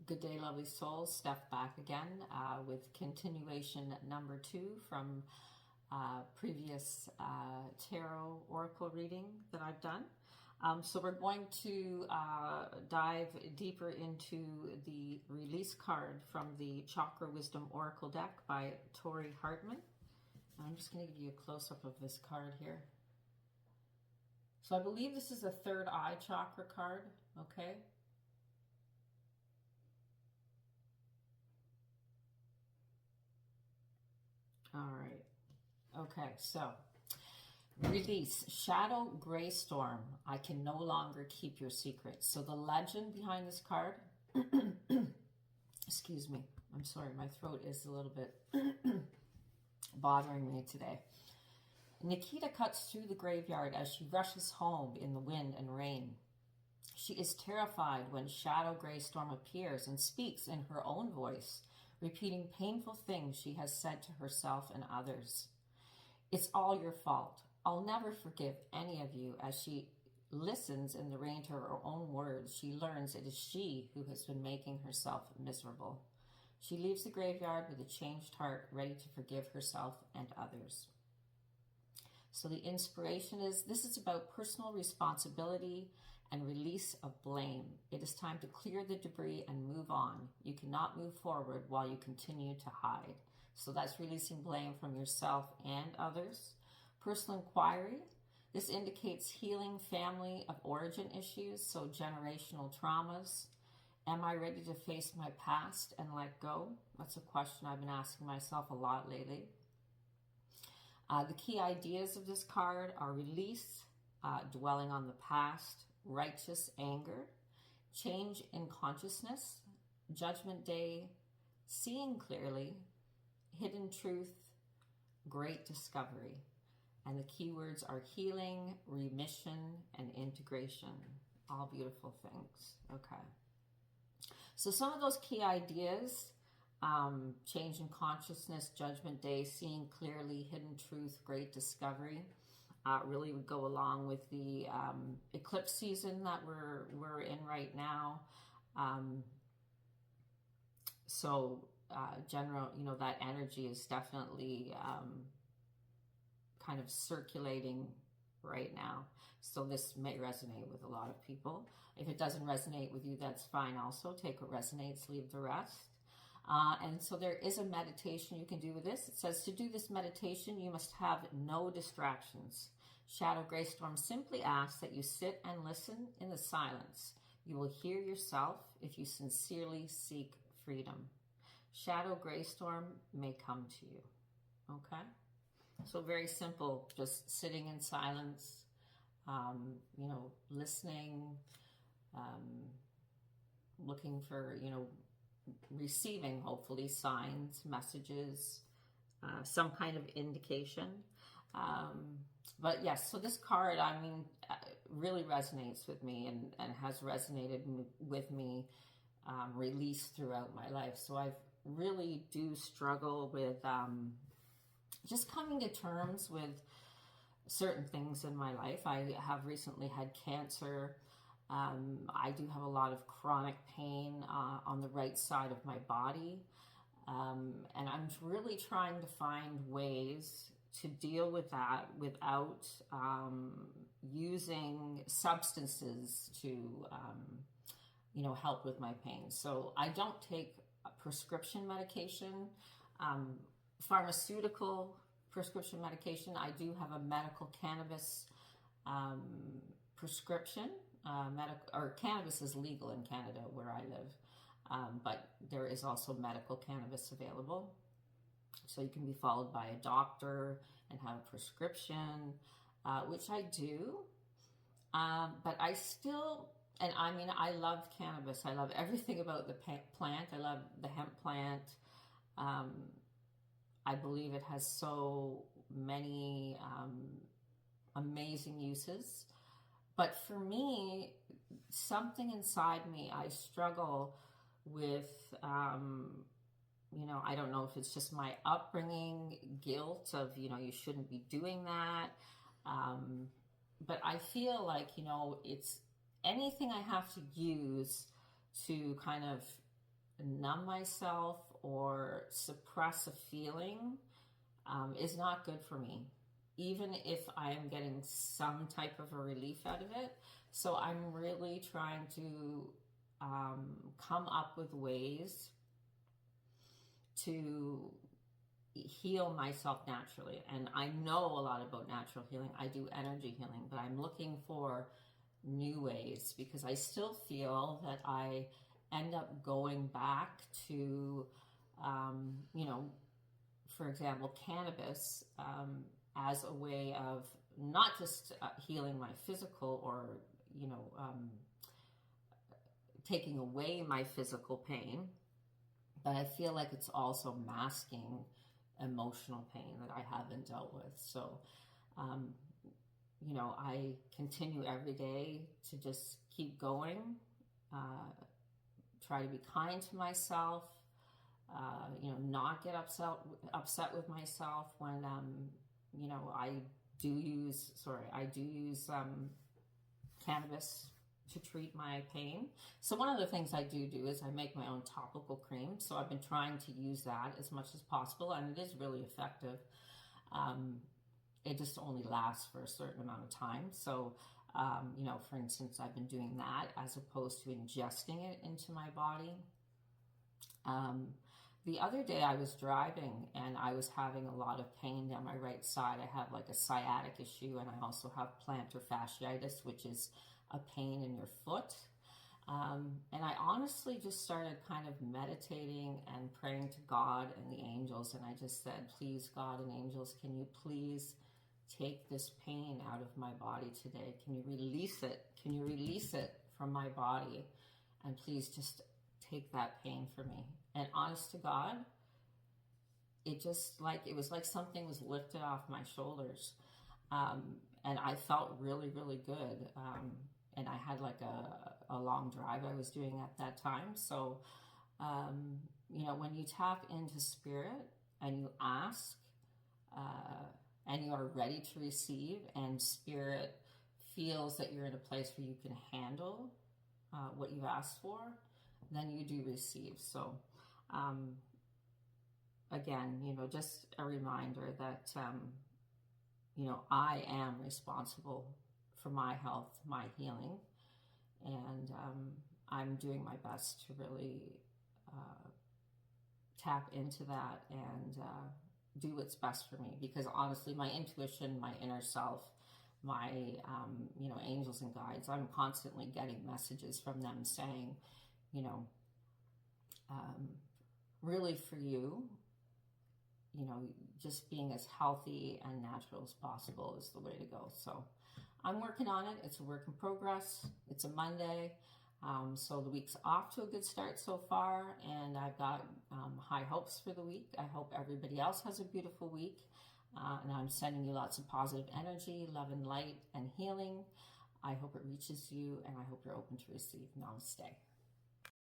Good day, lovely souls. Steph back again with continuation number 2 from previous tarot oracle reading that I've done. So we're going to dive deeper into the release card from the Chakra Wisdom Oracle deck by Tori Hartman. I'm just going to give you a close-up of this card here. So I believe this is a third eye chakra card, okay? All right. Okay, so release. Shadow Gray Storm. I can no longer keep your secrets. So the legend behind this card, excuse me, I'm sorry, my throat is a little bit bothering me today. Nikita cuts through the graveyard as she rushes home in the wind and rain. She is terrified when Shadow Gray Storm appears and speaks in her own voice, repeating painful things she has said to herself and others. It's all your fault. I'll never forgive any of you. As she listens in the rain to her own words, she learns it is she who has been making herself miserable. She leaves the graveyard with a changed heart, ready to forgive herself and others. So the inspiration is, this is about personal responsibility and release of blame. It is time to clear the debris and move on. You cannot move forward while you continue to hide. So that's releasing blame from yourself and others. Personal inquiry. This indicates healing family of origin issues, so generational traumas. Am I ready to face my past and let go? That's a question I've been asking myself a lot lately. The key ideas of this card are release, dwelling on the past, righteous anger, change in consciousness, judgment day, seeing clearly, hidden truth, great discovery. And the keywords are healing, remission, and integration. All beautiful things. Okay. So some of those key ideas, change in consciousness, judgment day, seeing clearly, hidden truth, great discovery, really would go along with the eclipse season that we're in right now. General, that energy is definitely kind of circulating right now. So this may resonate with a lot of people. If it doesn't resonate with you, that's fine also. Take what resonates, leave the rest. And so there is a meditation you can do with this. It says to do this meditation, you must have no distractions. Shadow Gray Storm simply asks that you sit and listen in the silence. You will hear yourself if you sincerely seek freedom. Shadow Gray Storm may come to you. Okay? So very simple, just sitting in silence, listening, looking for, receiving, hopefully, signs, messages, some kind of indication. But yes, so this card, really resonates with me and has resonated with me, released throughout my life. So I really do struggle with just coming to terms with certain things in my life. I have recently had cancer. I do have a lot of chronic pain on the right side of my body. And I'm really trying to find ways to deal with that without using substances to, help with my pain. So I don't take prescription medication, pharmaceutical prescription medication. I do have a medical cannabis prescription. Cannabis is legal in Canada where I live, but there is also medical cannabis available. So you can be followed by a doctor and have a prescription, which I do. But I still, I love cannabis. I love everything about the plant. I love the hemp plant. I believe it has so many amazing uses. But for me, something inside me, I struggle with, I don't know if it's just my upbringing, guilt of, you shouldn't be doing that. But I feel like, it's anything I have to use to kind of numb myself or suppress a feeling is not good for me, even if I am getting some type of a relief out of it. So I'm really trying to come up with ways to heal myself naturally. And I know a lot about natural healing. I do energy healing, but I'm looking for new ways because I still feel that I end up going back to, for example, cannabis as a way of not just healing my physical or, taking away my physical pain, but I feel like it's also masking emotional pain that I haven't dealt with. So, I continue every day to just keep going, try to be kind to myself, not get upset with myself when, I do use cannabis to treat my pain. So one of the things I do is I make my own topical cream. So I've been trying to use that as much as possible, and it is really effective. It just only lasts for a certain amount of time. So, for instance, I've been doing that as opposed to ingesting it into my body. The other day I was driving and I was having a lot of pain down my right side. I have like a sciatic issue, and I also have plantar fasciitis, which is a pain in your foot. And I honestly just started kind of meditating and praying to God and the angels. And I just said, please, God and angels, can you please take this pain out of my body today? Can you release it? Can you release it from my body? And please just take that pain from me. And honest to God, it was like something was lifted off my shoulders. And I felt really, really good. And I had like a long drive I was doing at that time. So, when you tap into spirit and you ask, and you are ready to receive, and spirit feels that you're in a place where you can handle what you've asked for, then you do receive. So, again, just a reminder that, I am responsible for my health, my healing, and I'm doing my best to really tap into that and do what's best for me, because honestly, my intuition, my inner self, my angels and guides, I'm constantly getting messages from them saying, really for you, just being as healthy and natural as possible is the way to go. So I'm working on it. It's a work in progress. It's a Monday. So the week's off to a good start so far, and I've got high hopes for the week. I hope everybody else has a beautiful week, and I'm sending you lots of positive energy, love and light and healing. I hope it reaches you, and I hope you're open to receive. Namaste.